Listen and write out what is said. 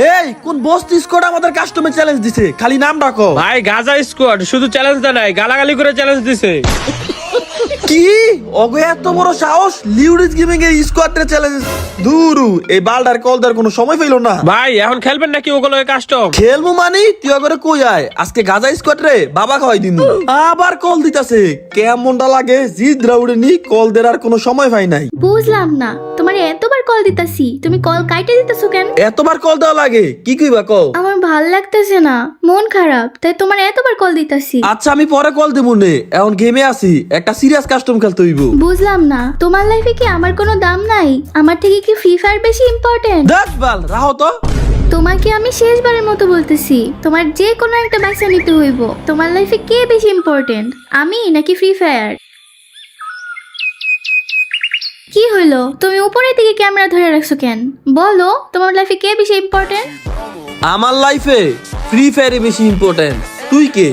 এই কোন বস্তি স্কোয়াড আমাদের কাস্টমার চ্যালেঞ্জ দিছে, খালি নাম ডাকো। ভাই গাজা স্কোয়াড শুধু চ্যালেঞ্জ দেয় নাই, গালাগালি করে চ্যালেঞ্জ দিছে। কি ওগো এত বড় সাহস, লিউডিস গেমিং এর স্কোয়াডের চ্যালেঞ্জ। দুরু এই বালডার কল দেওয়ার কোনো সময় পাইলো না। ভাই এখন খেলবেন নাকি ওগুলো কাস্টম? খেলবো মানে তুই করে কই আয়, আজকে গাজা স্কোয়াড রে বাবা খাওয়াই দিন। আবার কল দিতাছে, কেমনটা লাগে জিদ রাউডে নি কল দেওয়ার কোনো সময় পাই নাই। বুঝলাম না, তোমার এতবার কল দিতাছি, তুমি কল কাইটে দিতেছো কেন? এতবার কল দেওয়া লাগে কি কইবা কও? আমার ভাল লাগতেছে না, মন খারাপ, তাই তোমার এতবার কল দিতাছি। আচ্ছা আমি পরে কল দেবো নে, এখন গেমে আছি, একটা সিরিয়াস কাস্টম খেলতে হইব। বুঝলাম না, তোমার লাইফে কি আমার কোনো দাম নাই? আমার থেকে কি ফ্রি ফায়ার বেশি ইম্পর্টেন্ট? দেখ বাল রাহো তো। তোমাকে আমি শেষবারের মতো বলতেছি, তোমার যে কোনো একটা বাইসা নিতে হইব। তোমার লাইফে কে বেশি ইম্পর্টেন্ট, আমি নাকি ফ্রি ফায়ার? কি হইলো, তুমি উপরের দিকে ক্যামেরা ধরে রাখছো কেন? বলো তোমার লাইফে কে বেশি ইম্পর্টেন্ট? আমার লাইফে ফ্রি ফায়ারে বেশি ইম্পর্টেন্ট। তুই কে?